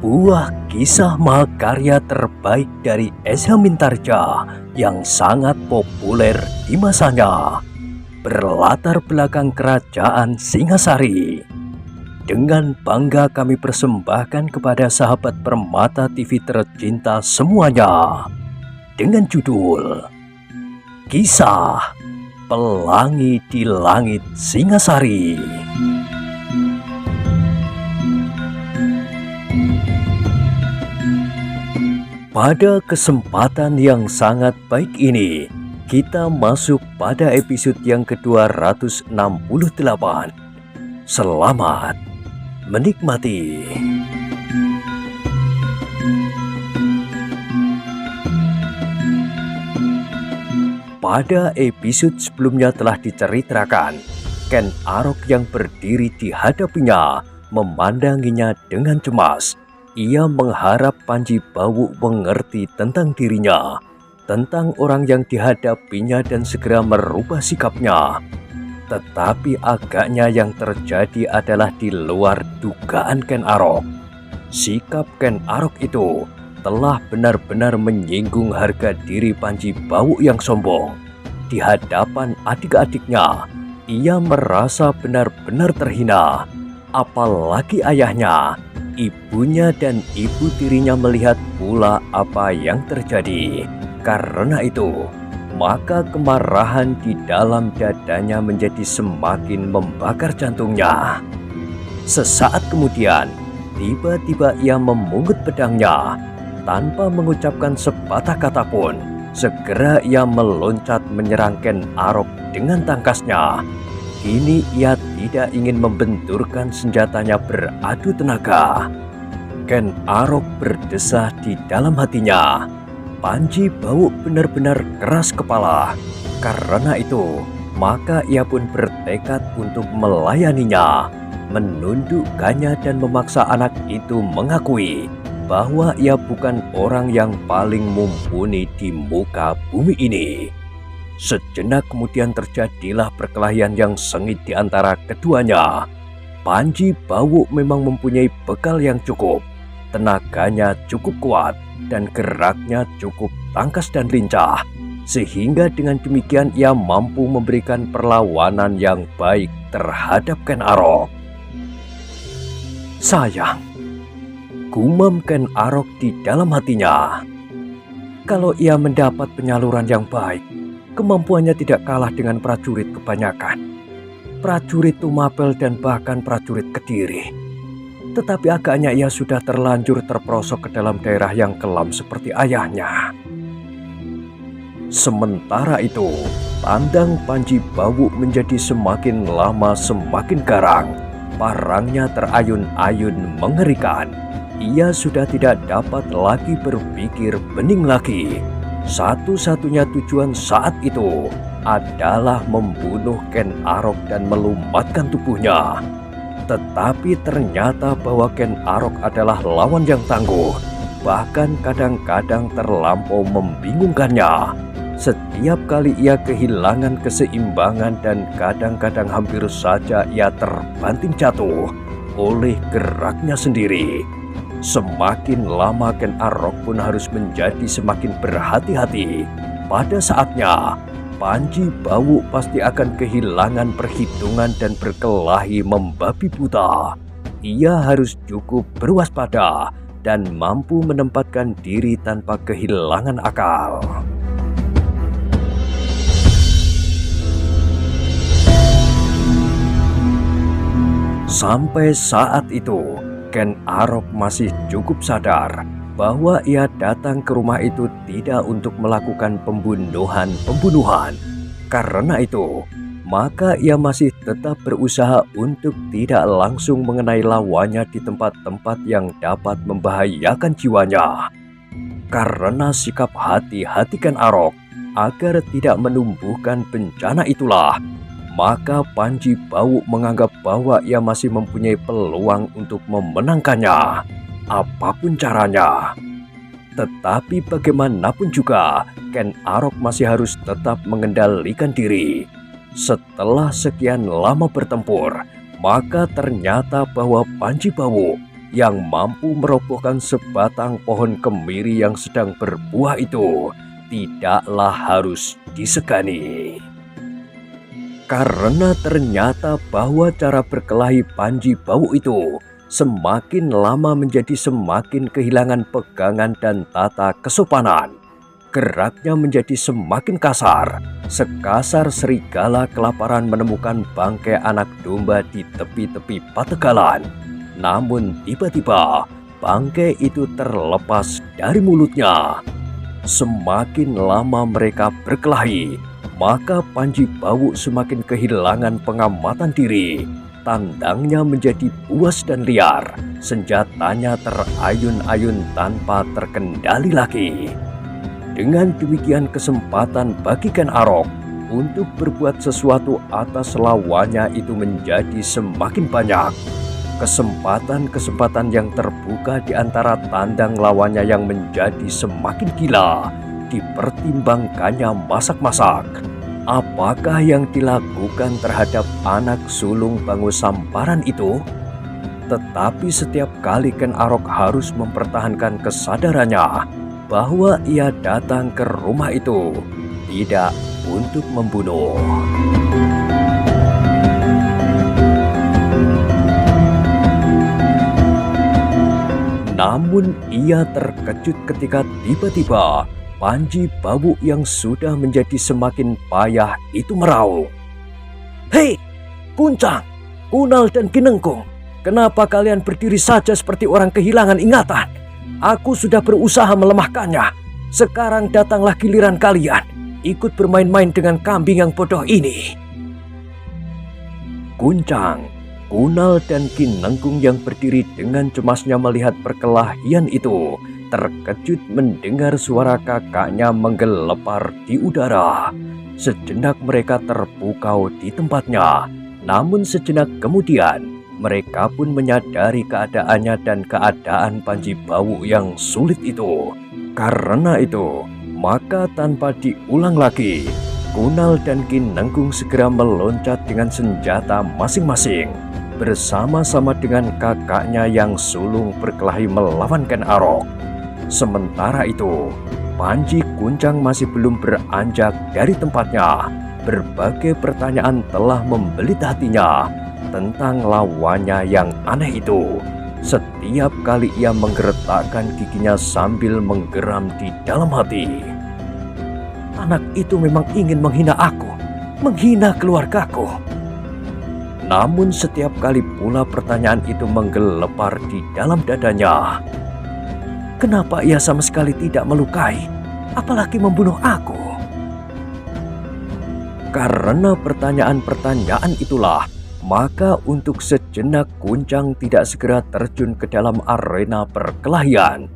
Sebuah kisah mahakarya terbaik dari Esa Mintarja yang sangat populer di masanya, berlatar belakang kerajaan Singasari. Dengan bangga kami persembahkan kepada sahabat Permata TV tercinta semuanya, dengan judul Kisah Pelangi di Langit Singasari. Pada kesempatan yang sangat baik ini, kita masuk pada episode yang ke-268. Selamat menikmati. Pada episode sebelumnya telah diceritakan, Ken Arok yang berdiri di hadapinya memandanginya dengan cemas. Ia mengharap Panji Bawu mengerti tentang dirinya, tentang orang yang dihadapinya dan segera merubah sikapnya. Tetapi agaknya yang terjadi adalah di luar dugaan Ken Arok. Sikap Ken Arok itu telah benar-benar menyinggung harga diri Panji Bawu yang sombong. Di hadapan adik-adiknya, ia merasa benar-benar terhina. Apalagi ayahnya, ibunya dan ibu tirinya melihat pula apa yang terjadi. Karena itu, maka kemarahan di dalam dadanya menjadi semakin membakar jantungnya. Sesaat kemudian, tiba-tiba ia memungut pedangnya. Tanpa mengucapkan sepatah kata pun, segera ia meloncat menyerang Ken Arok dengan tangkasnya. Kini ia tidak ingin membenturkan senjatanya beradu tenaga. Ken Arok berdesah di dalam hatinya. Panji Bawu benar-benar keras kepala. Karena itu, maka ia pun bertekad untuk melayaninya, menundukkannya dan memaksa anak itu mengakui bahwa ia bukan orang yang paling mumpuni di muka bumi ini. Sejenak kemudian terjadilah perkelahian yang sengit di antara keduanya. Panji Bawu memang mempunyai bekal yang cukup, tenaganya cukup kuat, dan geraknya cukup tangkas dan lincah. Sehingga dengan demikian ia mampu memberikan perlawanan yang baik terhadap Ken Arok. Sayang, gumam Ken Arok di dalam hatinya. Kalau ia mendapat penyaluran yang baik, kemampuannya tidak kalah dengan prajurit kebanyakan, prajurit Tumapel dan bahkan prajurit Kediri. Tetapi agaknya ia sudah terlanjur terperosok ke dalam daerah yang kelam seperti ayahnya. Sementara itu, tandang Panji Bawu menjadi semakin lama semakin garang. Parangnya terayun-ayun mengerikan. Ia sudah tidak dapat lagi berpikir bening lagi. Satu-satunya tujuan saat itu adalah membunuh Ken Arok dan melumatkan tubuhnya. Tetapi ternyata bahwa Ken Arok adalah lawan yang tangguh, bahkan kadang-kadang terlampau membingungkannya. Setiap kali ia kehilangan keseimbangan dan kadang-kadang hampir saja ia terbanting jatuh oleh geraknya sendiri. Semakin lama Ken Arok pun harus menjadi semakin berhati-hati. Pada saatnya, Panji Bawu pasti akan kehilangan perhitungan dan berkelahi membabi buta. Ia harus cukup berwaspada dan mampu menempatkan diri tanpa kehilangan akal. Sampai saat itu, Ken Arok masih cukup sadar bahwa ia datang ke rumah itu tidak untuk melakukan pembunuhan. Karena itu, maka ia masih tetap berusaha untuk tidak langsung mengenai lawannya di tempat-tempat yang dapat membahayakan jiwanya. Karena sikap hati-hati Ken Arok agar tidak menumbuhkan bencana itulah, maka Panji Bawu menganggap bahwa ia masih mempunyai peluang untuk memenangkannya, apapun caranya. Tetapi bagaimanapun juga, Ken Arok masih harus tetap mengendalikan diri. Setelah sekian lama bertempur, maka ternyata bahwa Panji Bawu yang mampu merobohkan sebatang pohon kemiri yang sedang berbuah itu tidaklah harus disegani. Karena ternyata bahwa cara berkelahi Panji Bawu itu semakin lama menjadi semakin kehilangan pegangan dan tata kesopanan. Geraknya menjadi semakin kasar, sekasar serigala kelaparan menemukan bangkai anak domba di tepi-tepi pategalan. Namun tiba-tiba bangkai itu terlepas dari mulutnya. Semakin lama mereka berkelahi, maka Panji Bawu semakin kehilangan pengamatan diri. Tandangnya menjadi buas dan liar, senjatanya terayun-ayun tanpa terkendali lagi. Dengan demikian kesempatan bagi Ken Arok untuk berbuat sesuatu atas lawannya itu menjadi semakin banyak. Kesempatan-kesempatan yang terbuka di antara tandang lawannya yang menjadi semakin gila dipertimbangkannya masak-masak. Apakah yang dilakukan terhadap anak sulung Bangu Samparan itu? Tetapi setiap kali Ken Arok harus mempertahankan kesadarannya bahwa ia datang ke rumah itu tidak untuk membunuh. Namun ia terkejut ketika tiba-tiba Panji Bawu yang sudah menjadi semakin payah itu meraung. "Hei, Kuncang, Kunal dan Kinengkung, kenapa kalian berdiri saja seperti orang kehilangan ingatan? Aku sudah berusaha melemahkannya. Sekarang datanglah giliran kalian ikut bermain-main dengan kambing yang bodoh ini." Kuncang, Kunal dan Kinengkung yang berdiri dengan cemasnya melihat perkelahian itu terkejut mendengar suara kakaknya menggelepar di udara. Sejenak mereka terpukau di tempatnya, namun sejenak kemudian mereka pun menyadari keadaannya dan keadaan Panji Bawu yang sulit itu. Karena itu, maka tanpa diulang lagi, Kunal dan Kinengkung segera meloncat dengan senjata masing-masing bersama-sama dengan kakaknya yang sulung berkelahi melawan Ken Arok. Sementara itu, Panji Kuncang masih belum beranjak dari tempatnya. Berbagai pertanyaan telah membelit hatinya tentang lawannya yang aneh itu. Setiap kali ia menggeretakkan giginya sambil menggeram di dalam hati. Anak itu memang ingin menghina aku, menghina keluargaku. Namun setiap kali pula pertanyaan itu menggelepar di dalam dadanya. Kenapa ia sama sekali tidak melukai, apalagi membunuh aku? Karena pertanyaan-pertanyaan itulah, maka untuk sejenak Kuncang tidak segera terjun ke dalam arena perkelahian.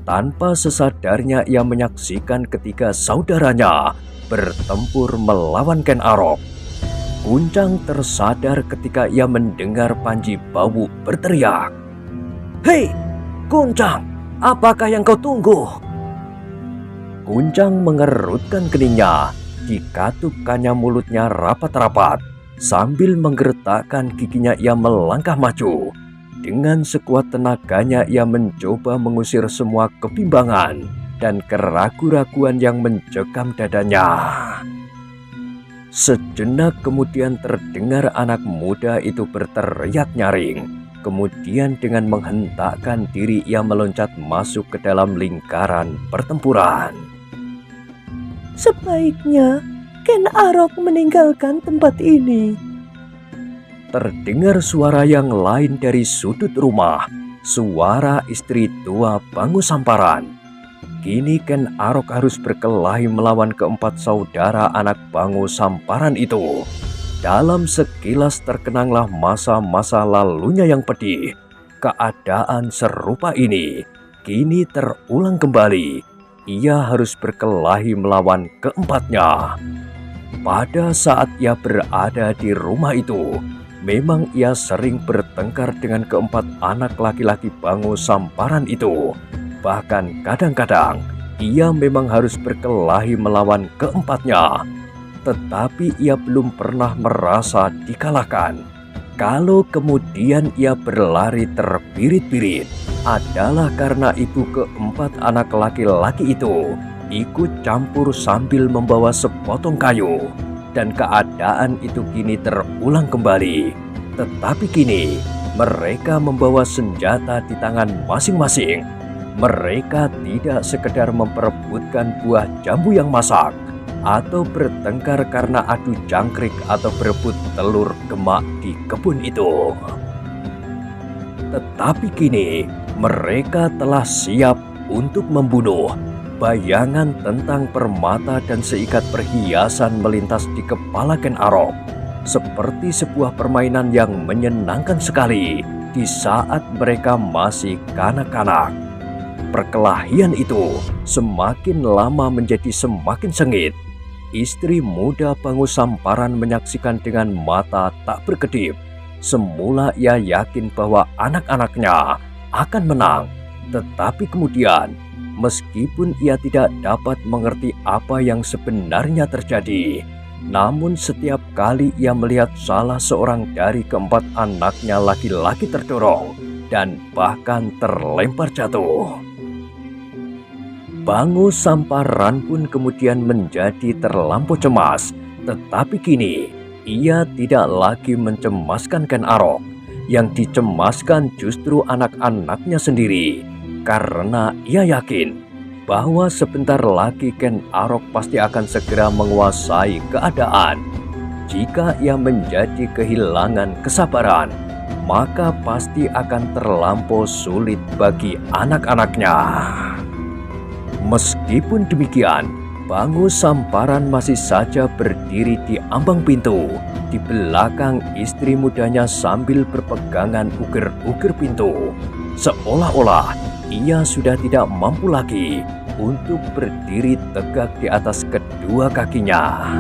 Tanpa sesadarnya ia menyaksikan ketika saudaranya bertempur melawan Ken Arok. Kuncang tersadar ketika ia mendengar Panji Bawu berteriak, "Hei, Kuncang! Apakah yang kau tunggu?" Kuncang mengerutkan keningnya, dikatupkannya mulutnya rapat-rapat. Sambil menggeretakkan giginya ia melangkah maju. Dengan sekuat tenaganya ia mencoba mengusir semua kebimbangan dan keraguan-raguan yang mencekam dadanya. Sejenak kemudian terdengar anak muda itu berteriak nyaring. Kemudian dengan menghentakkan diri ia meloncat masuk ke dalam lingkaran pertempuran. "Sebaiknya Ken Arok meninggalkan tempat ini." Terdengar suara yang lain dari sudut rumah, suara istri tua Bangu Samparan. Kini Ken Arok harus berkelahi melawan keempat saudara anak Bangu Samparan itu. Dalam sekilas terkenanglah masa-masa lalunya yang pedih. Keadaan serupa ini kini terulang kembali. Ia harus berkelahi melawan keempatnya. Pada saat ia berada di rumah itu, memang ia sering bertengkar dengan keempat anak laki-laki Bangu Samparan itu. Bahkan kadang-kadang ia memang harus berkelahi melawan keempatnya. Tetapi ia belum pernah merasa dikalahkan. Kalau kemudian ia berlari terbirit-birit, adalah karena ibu keempat anak laki-laki itu ikut campur sambil membawa sepotong kayu. Dan keadaan itu kini terulang kembali. Tetapi kini mereka membawa senjata di tangan masing-masing. Mereka tidak sekedar memperebutkan buah jambu yang masak, atau bertengkar karena adu jangkrik atau berebut telur gemak di kebun itu. Tetapi kini mereka telah siap untuk membunuh. Bayangan tentang permata dan seikat perhiasan melintas di kepala Ken Arok, seperti sebuah permainan yang menyenangkan sekali di saat mereka masih kanak-kanak. Perkelahian itu semakin lama menjadi semakin sengit. Istri muda Bangu Samparan menyaksikan dengan mata tak berkedip. Semula ia yakin bahwa anak-anaknya akan menang, tetapi kemudian meskipun ia tidak dapat mengerti apa yang sebenarnya terjadi, namun setiap kali ia melihat salah seorang dari keempat anaknya laki-laki terdorong dan bahkan terlempar jatuh, Bangu Samparan pun kemudian menjadi terlampau cemas. Tetapi kini ia tidak lagi mencemaskan Ken Arok. Yang dicemaskan justru anak-anaknya sendiri, karena ia yakin bahwa sebentar lagi Ken Arok pasti akan segera menguasai keadaan. Jika ia menjadi kehilangan kesabaran, maka pasti akan terlampau sulit bagi anak-anaknya. Meskipun demikian, Bangu Samparan masih saja berdiri di ambang pintu di belakang istri mudanya sambil berpegangan ukir-ukir pintu, seolah-olah ia sudah tidak mampu lagi untuk berdiri tegak di atas kedua kakinya.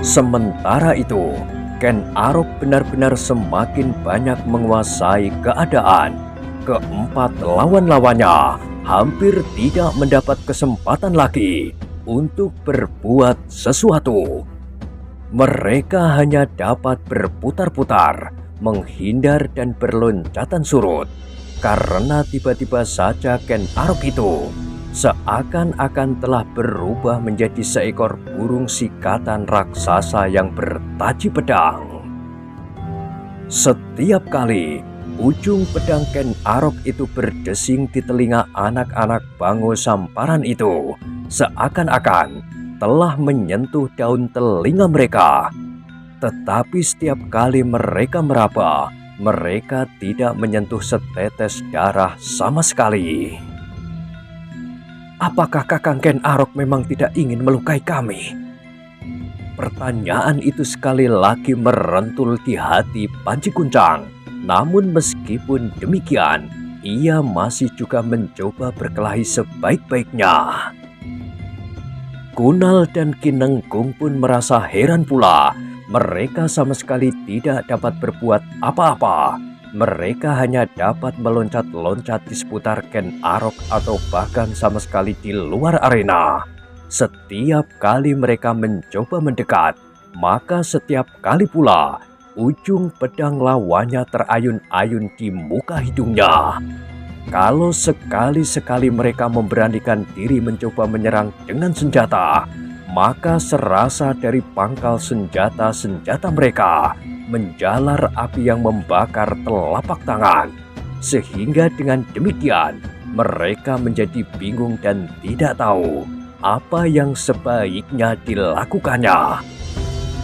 Sementara itu, Ken Arok benar-benar semakin banyak menguasai keadaan. Keempat lawan-lawannya hampir tidak mendapat kesempatan lagi untuk berbuat sesuatu. Mereka hanya dapat berputar-putar, menghindar dan berloncatan surut, karena tiba-tiba saja Ken Arok itu seakan-akan telah berubah menjadi seekor burung sikatan raksasa yang bertaji pedang. Setiap kali ujung pedang Ken Arok itu berdesing di telinga anak-anak Bangu Samparan itu, seakan-akan telah menyentuh daun telinga mereka. Tetapi setiap kali mereka meraba, mereka tidak menyentuh setetes darah sama sekali. Apakah Kakang Ken Arok memang tidak ingin melukai kami? Pertanyaan itu sekali lagi merentul di hati Panji Kuncang. Namun meskipun demikian, ia masih juga mencoba berkelahi sebaik-baiknya. Kunal dan Kinenggung pun merasa heran pula. Mereka sama sekali tidak dapat berbuat apa-apa. Mereka hanya dapat meloncat-loncat di seputar Ken Arok atau bahkan sama sekali di luar arena. Setiap kali mereka mencoba mendekat, maka setiap kali pula ujung pedang lawannya terayun-ayun di muka hidungnya. Kalau sekali-sekali mereka memberanikan diri mencoba menyerang dengan senjata, maka serasa dari pangkal senjata-senjata mereka menjalar api yang membakar telapak tangan. Sehingga dengan demikian mereka menjadi bingung dan tidak tahu apa yang sebaiknya dilakukannya.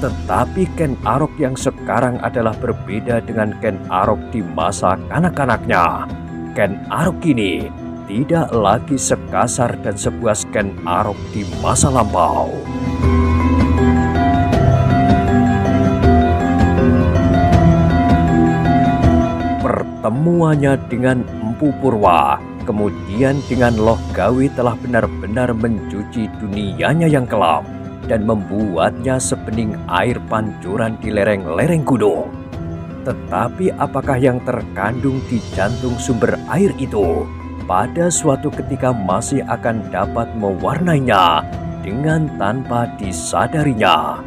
Tetapi Ken Arok yang sekarang adalah berbeda dengan Ken Arok di masa kanak-kanaknya. Ken Arok kini tidak lagi sekasar dan sebuas Ken Arok di masa lampau. Pertemuannya dengan Empu Purwa, kemudian dengan Loh Gawi telah benar-benar mencuci dunianya yang kelam dan membuatnya sebening air pancuran di lereng-lereng gunung. Tetapi apakah yang terkandung di jantung sumber air itu pada suatu ketika masih akan dapat mewarnainya dengan tanpa disadarinya.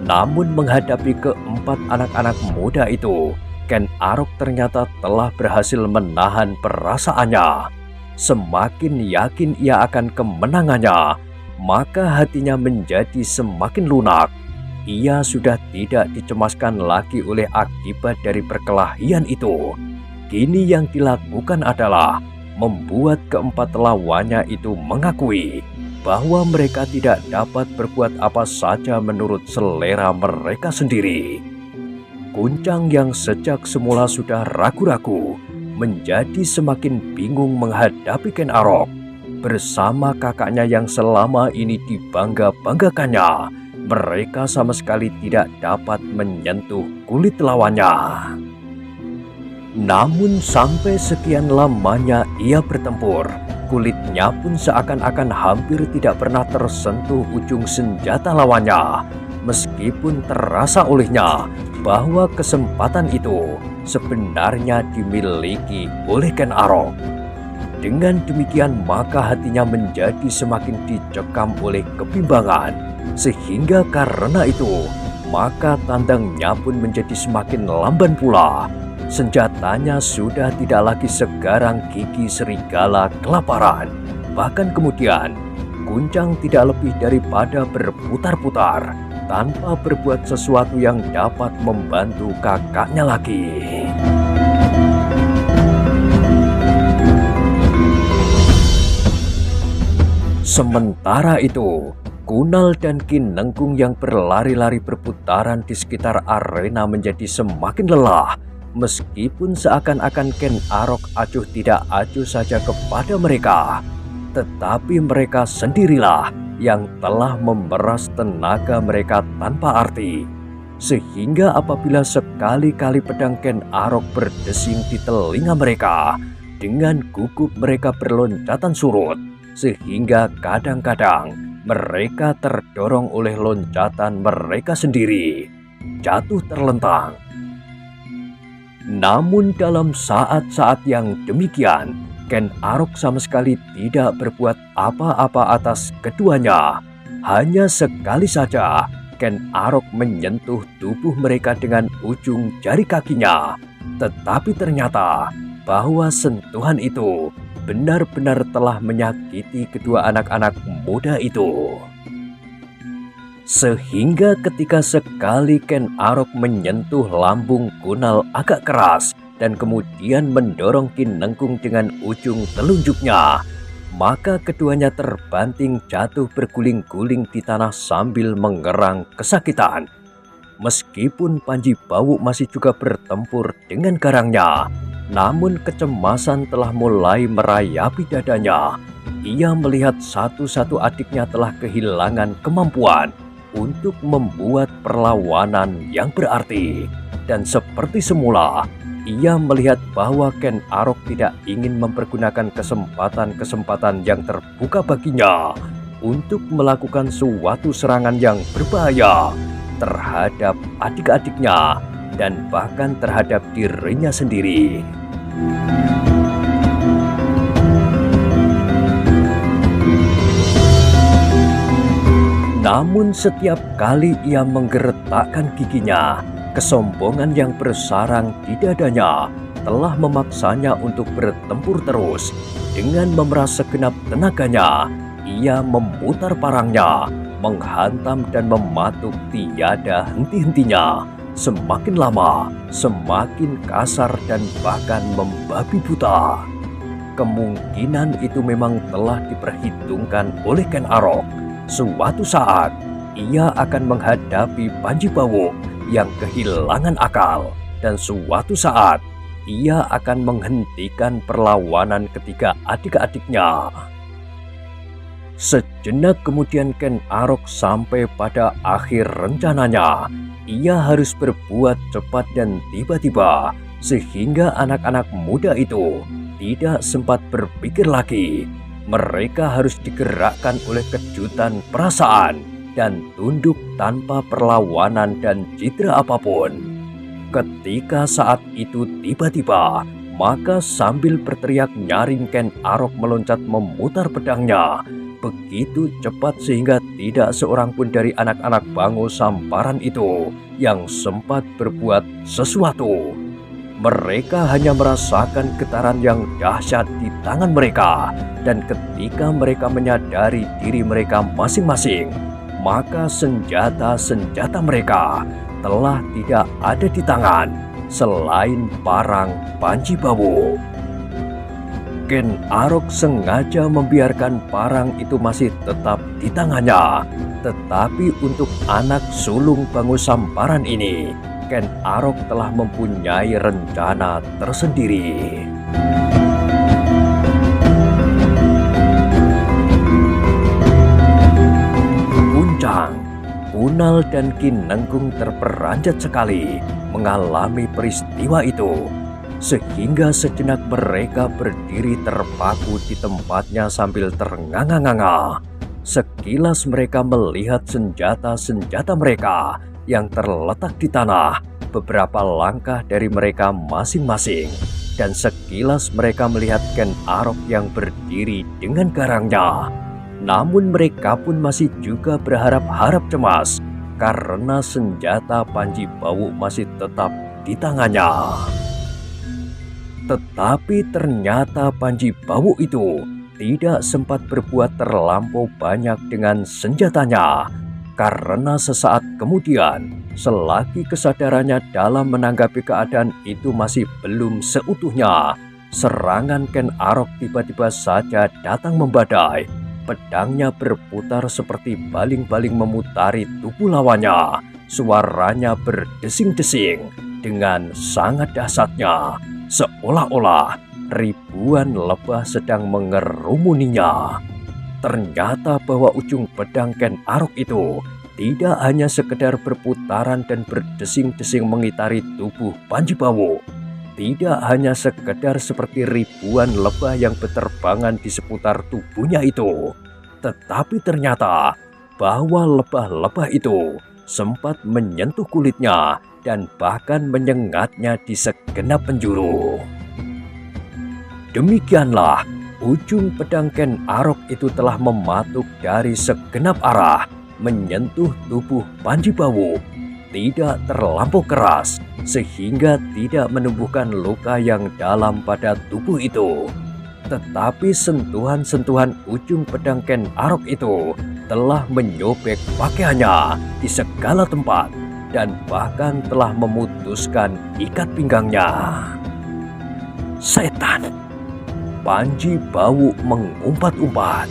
Namun menghadapi keempat anak-anak muda itu, Ken Arok ternyata telah berhasil menahan perasaannya. Semakin yakin ia akan kemenangannya, maka hatinya menjadi semakin lunak. Ia sudah tidak dicemaskan lagi oleh akibat dari perkelahian itu. Kini yang dilakukan adalah membuat keempat lawannya itu mengakui bahwa mereka tidak dapat berbuat apa saja menurut selera mereka sendiri. Kuncang yang sejak semula sudah ragu-ragu menjadi semakin bingung menghadapi Ken Arok. Bersama kakaknya yang selama ini dibangga-banggakannya, mereka sama sekali tidak dapat menyentuh kulit lawannya. Namun sampai sekian lamanya ia bertempur, kulitnya pun seakan-akan hampir tidak pernah tersentuh ujung senjata lawannya. Meskipun terasa olehnya bahwa kesempatan itu sebenarnya dimiliki oleh Ken Arok. Dengan demikian maka hatinya menjadi semakin dicekam oleh kebimbangan. Sehingga karena itu maka tandangnya pun menjadi semakin lamban pula. Senjatanya sudah tidak lagi segarang gigi serigala kelaparan. Bahkan kemudian Kuncang tidak lebih daripada berputar-putar tanpa berbuat sesuatu yang dapat membantu kakaknya lagi. Sementara itu, Kunal dan Kinengkung yang berlari-lari berputaran di sekitar arena menjadi semakin lelah. Meskipun seakan-akan Ken Arok acuh tidak acuh saja kepada mereka, tetapi mereka sendirilah yang telah memeras tenaga mereka tanpa arti. Sehingga apabila sekali-kali pedang Ken Arok berdesing di telinga mereka, dengan gugup mereka berloncatan surut, sehingga kadang-kadang mereka terdorong oleh loncatan mereka sendiri, jatuh terlentang. Namun dalam saat-saat yang demikian, Ken Arok sama sekali tidak berbuat apa-apa atas keduanya. Hanya sekali saja Ken Arok menyentuh tubuh mereka dengan ujung jari kakinya. Tetapi ternyata bahwa sentuhan itu benar-benar telah menyakiti kedua anak-anak muda itu. Sehingga ketika sekali Ken Arok menyentuh lambung Kunal agak keras dan kemudian mendorong Kinengkung dengan ujung telunjuknya, maka keduanya terbanting jatuh berguling-guling di tanah sambil mengerang kesakitan. Meskipun Panji Bawu masih juga bertempur dengan garangnya, namun kecemasan telah mulai merayapi dadanya. Ia melihat satu-satu adiknya telah kehilangan kemampuan untuk membuat perlawanan yang berarti. Dan seperti semula, ia melihat bahwa Ken Arok tidak ingin mempergunakan kesempatan-kesempatan yang terbuka baginya untuk melakukan suatu serangan yang berbahaya terhadap adik-adiknya dan bahkan terhadap dirinya sendiri. Namun setiap kali ia menggeretakkan giginya, kesombongan yang bersarang di dadanya telah memaksanya untuk bertempur terus. Dengan memeras segenap tenaganya, ia memutar parangnya, menghantam dan mematuk tiada henti-hentinya. Semakin lama, semakin kasar dan bahkan membabi buta. Kemungkinan itu memang telah diperhitungkan oleh Ken Arok. Suatu saat, ia akan menghadapi Panji Bawu yang kehilangan akal. Dan suatu saat, ia akan menghentikan perlawanan ketiga adik-adiknya. Sejenak kemudian Ken Arok sampai pada akhir rencananya. Ia harus berbuat cepat dan tiba-tiba, sehingga anak-anak muda itu tidak sempat berpikir lagi. Mereka harus digerakkan oleh kejutan perasaan dan tunduk tanpa perlawanan dan cedera apapun. Ketika saat itu tiba-tiba, maka sambil berteriak nyaring Ken Arok meloncat memutar pedangnya. begitu cepat sehingga tidak seorang pun dari anak-anak Bango Samparan itu yang sempat berbuat sesuatu. Mereka hanya merasakan getaran yang dahsyat di tangan mereka, dan ketika mereka menyadari diri mereka masing-masing, maka senjata-senjata mereka telah tidak ada di tangan selain parang Panji Bawu. Ken Arok sengaja membiarkan parang itu masih tetap di tangannya. Tetapi untuk anak sulung Bango Samparan ini, Ken Arok telah mempunyai rencana tersendiri. Kuncang, Kunal dan Kinenggung terperanjat sekali mengalami peristiwa itu. Sehingga sejenak mereka berdiri terpaku di tempatnya sambil ternganga-nganga. Sekilas mereka melihat senjata-senjata mereka yang terletak di tanah beberapa langkah dari mereka masing-masing. Dan sekilas mereka melihat Ken Arok yang berdiri dengan garangnya. Namun mereka pun masih juga berharap-harap cemas karena senjata Panji Bawu masih tetap di tangannya. Tetapi ternyata Panji Bawu itu tidak sempat berbuat terlampau banyak dengan senjatanya, karena sesaat kemudian, selagi kesadarannya dalam menanggapi keadaan itu masih belum seutuhnya, serangan Ken Arok tiba-tiba saja datang membadai. Pedangnya berputar seperti baling-baling memutari tubuh lawannya. Suaranya berdesing-desing dengan sangat dahsyatnya, seolah-olah ribuan lebah sedang mengerumuninya. Ternyata bahwa ujung pedang Ken Arok itu tidak hanya sekedar berputaran dan berdesing-desing mengitari tubuh Panji Bawu. Tidak hanya sekedar seperti ribuan lebah yang berterbangan di seputar tubuhnya itu. Tetapi ternyata bahwa lebah-lebah itu sempat menyentuh kulitnya dan bahkan menyengatnya di segenap penjuru. Demikianlah, ujung pedang Ken Arok itu telah mematuk dari segenap arah, menyentuh tubuh Panji Bawu. Tidak terlampau keras, sehingga tidak menumbuhkan luka yang dalam pada tubuh itu. Tetapi sentuhan-sentuhan ujung pedang Ken Arok itu telah menyobek pakaiannya di segala tempat dan bahkan telah memutuskan ikat pinggangnya. Setan! Panji Bawu mengumpat-umpat.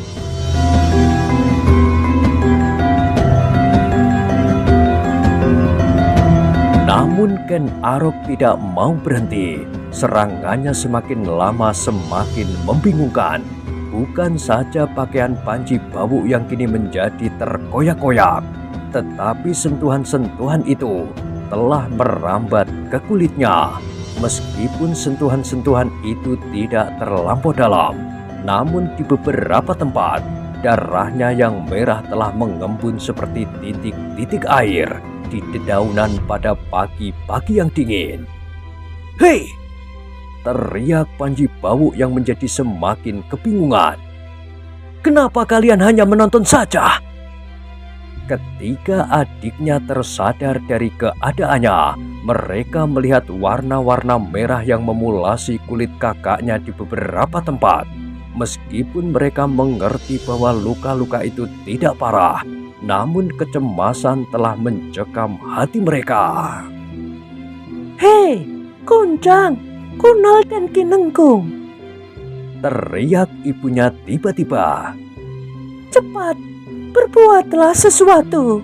Namun Ken Arok tidak mau berhenti. Serangannya semakin lama semakin membingungkan. Bukan saja pakaian Panji Bawu yang kini menjadi terkoyak-koyak, tetapi sentuhan-sentuhan itu telah merambat ke kulitnya. Meskipun sentuhan-sentuhan itu tidak terlampau dalam, namun di beberapa tempat darahnya yang merah telah mengembun seperti titik-titik air di dedaunan pada pagi-pagi yang dingin. "Hei!" teriak Panji Bawu yang menjadi semakin kebingungan. "Kenapa kalian hanya menonton saja?" Ketika adiknya tersadar dari keadaannya, mereka melihat warna-warna merah yang memulasi kulit kakaknya di beberapa tempat. Meskipun mereka mengerti bahwa luka-luka itu tidak parah, namun kecemasan telah mencekam hati mereka. "Hei, Kuncang, Kunal dan Kinenggung!" teriak ibunya tiba-tiba. "Cepat, berbuatlah sesuatu!"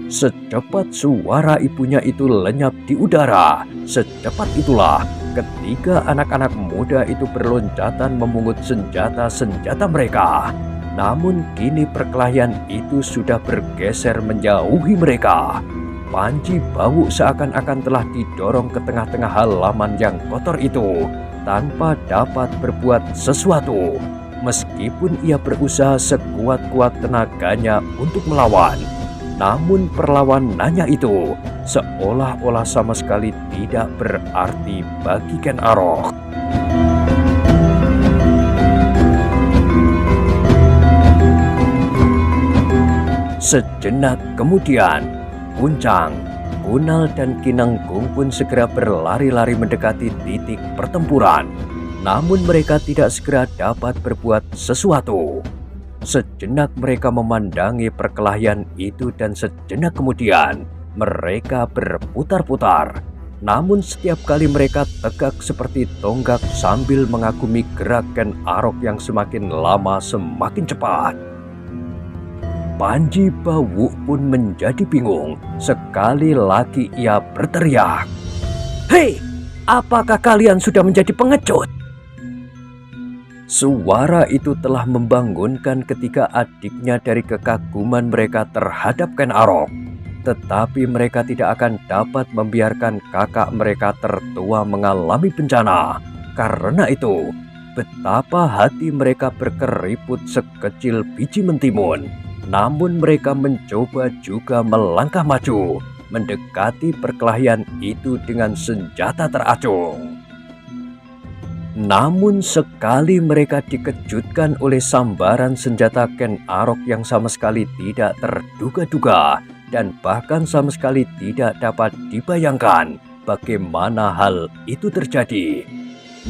Secepat suara ibunya itu lenyap di udara, secepat itulah ketika anak-anak muda itu berloncatan memungut senjata-senjata mereka. Namun kini perkelahian itu sudah bergeser menjauhi mereka. Panji Bawu seakan-akan telah didorong ke tengah-tengah halaman yang kotor itu tanpa dapat berbuat sesuatu. Meskipun ia berusaha sekuat-kuat tenaganya untuk melawan, namun perlawanannya itu seolah-olah sama sekali tidak berarti bagi Ken Arok. Sejenak kemudian, Kuncang, Kunal dan Kinanggung pun segera berlari-lari mendekati titik pertempuran. Namun mereka tidak segera dapat berbuat sesuatu. Sejenak mereka memandangi perkelahian itu dan sejenak kemudian mereka berputar-putar. Namun setiap kali mereka tegak seperti tonggak sambil mengagumi gerak Ken Arok yang semakin lama semakin cepat. Panji Bawu pun menjadi bingung. Sekali lagi ia berteriak, "Hei, apakah kalian sudah menjadi pengecut?" Suara itu telah membangunkan ketiga adiknya dari kekaguman mereka terhadap Ken Arok. Tetapi mereka tidak akan dapat membiarkan kakak mereka tertua mengalami bencana. Karena itu, betapa hati mereka berkeriput sekecil biji mentimun. Namun mereka mencoba juga melangkah maju, mendekati perkelahian itu dengan senjata teracung. Namun sekali mereka dikejutkan oleh sambaran senjata Ken Arok yang sama sekali tidak terduga-duga dan bahkan sama sekali tidak dapat dibayangkan bagaimana hal itu terjadi.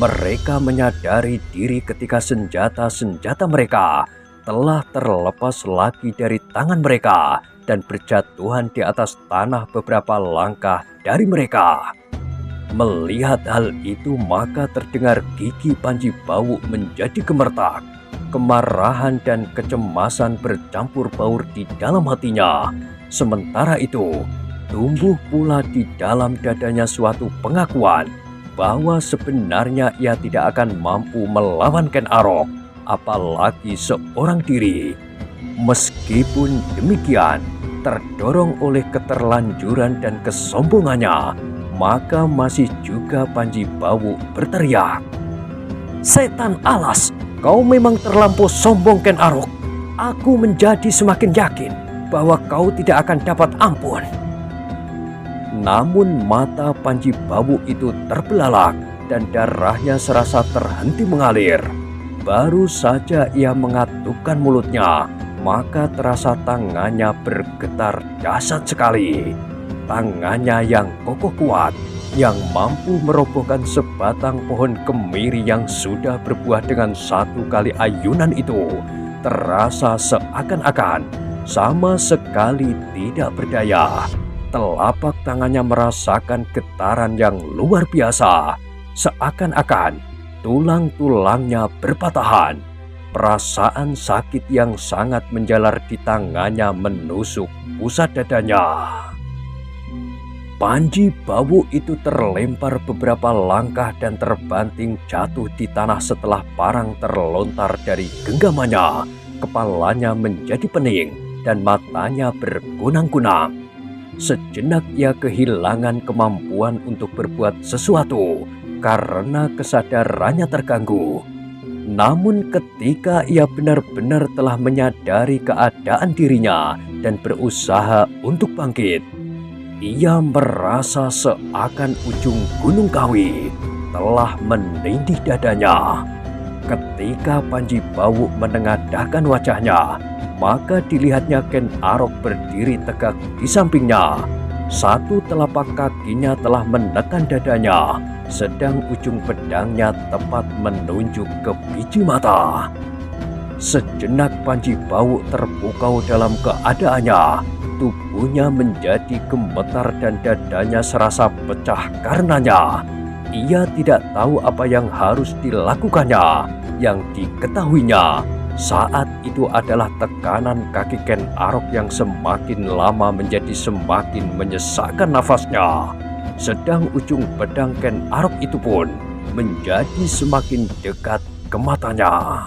Mereka menyadari diri ketika senjata-senjata mereka telah terlepas lagi dari tangan mereka dan berjatuhan di atas tanah beberapa langkah dari mereka. Melihat hal itu, maka terdengar gigi Panji Bawu menjadi gemetar. Kemarahan dan kecemasan bercampur baur di dalam hatinya. Sementara itu, tumbuh pula di dalam dadanya suatu pengakuan bahwa sebenarnya ia tidak akan mampu melawan Ken Arok, apalagi seorang diri. Meskipun demikian, terdorong oleh keterlanjuran dan kesombongannya, maka masih juga Panji Bawu berteriak, "Setan alas, kau memang terlampau sombong Ken Arok. Aku menjadi semakin yakin bahwa kau tidak akan dapat ampun." Namun mata Panji Bawu itu terbelalak dan darahnya serasa terhenti mengalir. Baru saja ia mengatupkan mulutnya, maka terasa tangannya bergetar dahsyat sekali. Tangannya yang kokoh kuat, yang mampu merobohkan sebatang pohon kemiri yang sudah berbuah dengan satu kali ayunan itu, terasa seakan-akan sama sekali tidak berdaya. Telapak tangannya merasakan getaran yang luar biasa, seakan-akan tulang-tulangnya berpatahan. Perasaan sakit yang sangat menjalar di tangannya menusuk pusat dadanya. Panji Bawu itu terlempar beberapa langkah dan terbanting jatuh di tanah setelah parang terlontar dari genggamannya. Kepalanya menjadi pening dan matanya berkunang-kunang. Sejenak ia kehilangan kemampuan untuk berbuat sesuatu karena kesadarannya terganggu. Namun ketika ia benar-benar telah menyadari keadaan dirinya dan berusaha untuk bangkit, ia merasa seakan ujung Gunung Kawi telah menindih dadanya. Ketika Panji Bawu menengadahkan wajahnya, maka dilihatnya Ken Arok berdiri tegak di sampingnya. Satu telapak kakinya telah menekan dadanya, sedang ujung pedangnya tepat menunjuk ke biji mata. Sejenak Panji Bawu terpukau dalam keadaannya. Tubuhnya menjadi gemetar dan dadanya serasa pecah karenanya. Ia tidak tahu apa yang harus dilakukannya. Yang diketahuinya saat itu adalah tekanan kaki Ken Arok yang semakin lama menjadi semakin menyesakkan nafasnya. Sedang ujung pedang Ken Arok itu pun menjadi semakin dekat ke matanya.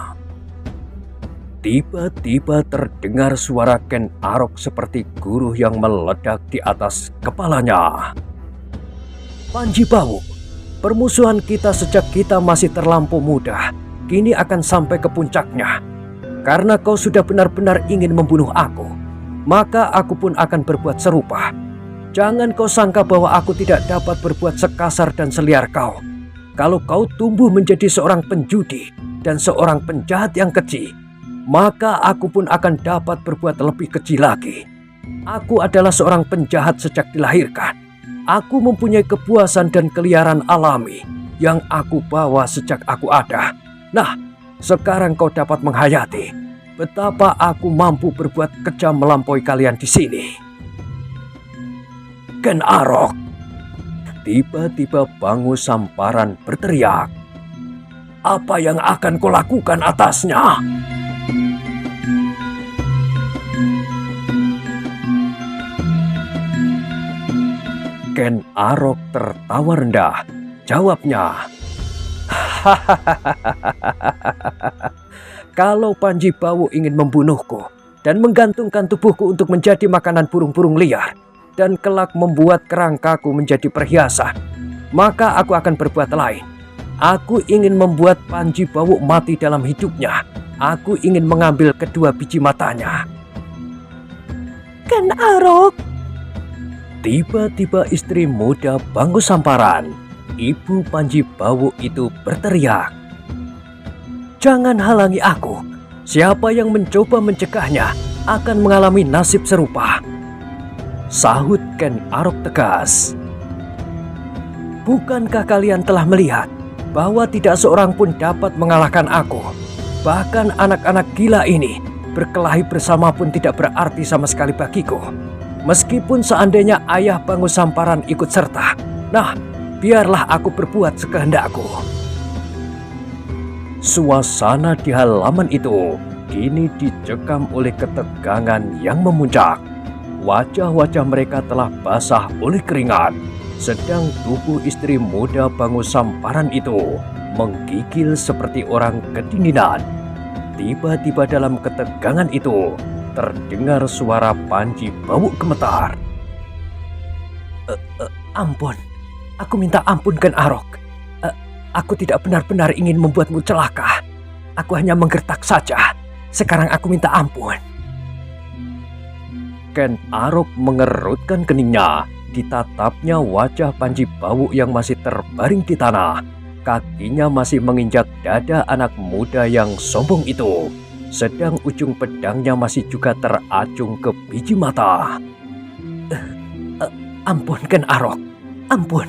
Tiba-tiba terdengar suara Ken Arok seperti guruh yang meledak di atas kepalanya. "Panji Bawu, permusuhan kita sejak kita masih terlampau muda, kini akan sampai ke puncaknya. Karena kau sudah benar-benar ingin membunuh aku, maka aku pun akan berbuat serupa. Jangan kau sangka bahwa aku tidak dapat berbuat sekasar dan seliar kau. Kalau kau tumbuh menjadi seorang penjudi dan seorang penjahat yang keji, maka aku pun akan dapat berbuat lebih keji lagi. Aku adalah seorang penjahat sejak dilahirkan. Aku mempunyai kepuasan dan keliaran alami yang aku bawa sejak aku ada. Nah, sekarang kau dapat menghayati betapa aku mampu berbuat kejam melampaui kalian di sini. Ken Arok. Tiba-tiba Bangu Samparan berteriak. Apa yang akan kau lakukan atasnya? Ken Arok tertawa rendah. Jawabnya, kalau Panji Bawu ingin membunuhku dan menggantungkan tubuhku untuk menjadi makanan burung-burung liar dan kelak membuat kerangkaku menjadi perhiasan, maka aku akan berbuat lain. Aku ingin membuat Panji Bawu mati dalam hidupnya. Aku ingin mengambil kedua biji matanya. Ken Arok. Tiba-tiba istri muda Bangu Samparan, ibu Panji Bawu itu berteriak. Jangan halangi aku. Siapa yang mencoba mencegahnya akan mengalami nasib serupa. Sahut Ken Arok tegas. Bukankah kalian telah melihat bahwa tidak seorang pun dapat mengalahkan aku? Bahkan anak-anak gila ini berkelahi bersama pun tidak berarti sama sekali bagiku. Meskipun seandainya ayah Bangu Samparan ikut serta, nah, biarlah aku berbuat sekehendakku. Suasana di halaman itu kini dicekam oleh ketegangan yang memuncak. Wajah-wajah mereka telah basah oleh keringat, sedang tubuh istri muda Bangu Samparan itu menggigil seperti orang kedinginan. Tiba-tiba dalam ketegangan itu terdengar suara Panji Bawu gemetar. Ampun, aku minta ampun Ken Arok. Aku tidak benar-benar ingin membuatmu celaka. Aku hanya menggertak saja. Sekarang aku minta ampun. Ken Arok mengerutkan keningnya. Ditatapnya wajah Panji Bawu yang masih terbaring di tanah. Kakinya masih menginjak dada anak muda yang sombong itu. Sedang ujung pedangnya masih juga teracung ke biji mata. Ampun Ken Arok, ampun.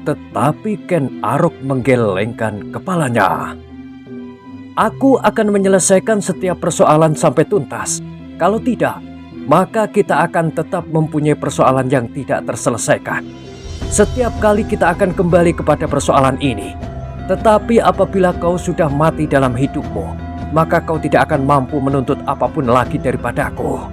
Tetapi Ken Arok menggelengkan kepalanya. Aku akan menyelesaikan setiap persoalan sampai tuntas. Kalau tidak, maka kita akan tetap mempunyai persoalan yang tidak terselesaikan. Setiap kali kita akan kembali kepada persoalan ini. Tetapi apabila kau sudah mati dalam hidupmu, maka kau tidak akan mampu menuntut apapun lagi daripadaku.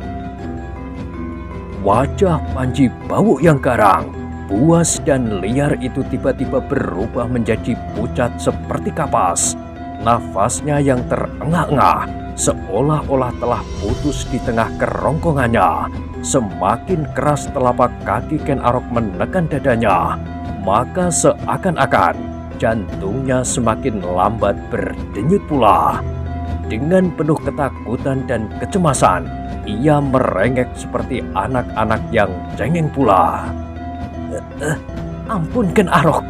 Wajah Panji Bawu yang garang, buas dan liar itu tiba-tiba berubah menjadi pucat seperti kapas. Nafasnya yang terengah-engah seolah-olah telah putus di tengah kerongkongannya. Semakin keras telapak kaki Ken Arok menekan dadanya, maka seakan-akan jantungnya semakin lambat berdenyut pula. Dengan penuh ketakutan dan kecemasan, ia merengek seperti anak-anak yang cengeng pula. Ampun Ken Arok,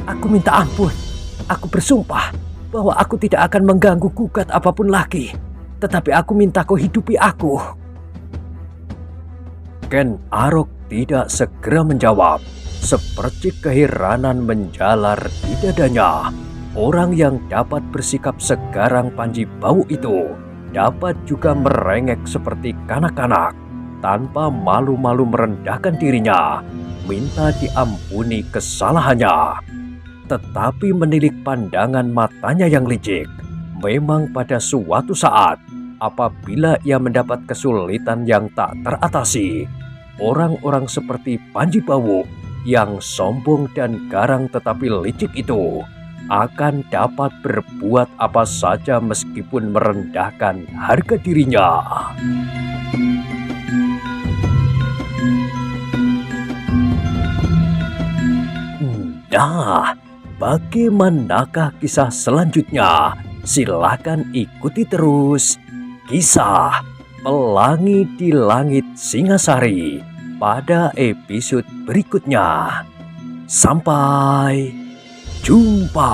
aku minta ampun. Aku bersumpah bahwa aku tidak akan mengganggu gugat apapun lagi. Tetapi aku minta kau hidupi aku. Ken Arok tidak segera menjawab. Seperti keheranan menjalar di dadanya. Orang yang dapat bersikap segarang Panji Bawu itu dapat juga merengek seperti kanak-kanak tanpa malu-malu merendahkan dirinya, minta diampuni kesalahannya. Tetapi menilik pandangan matanya yang licik, memang pada suatu saat apabila ia mendapat kesulitan yang tak teratasi, orang-orang seperti Panji Bawu yang sombong dan garang tetapi licik itu akan dapat berbuat apa saja meskipun merendahkan harga dirinya. Nah, bagaimanakah kisah selanjutnya? Silakan ikuti terus kisah Pelangi di Langit Singasari pada episode berikutnya. Sampai jumpa.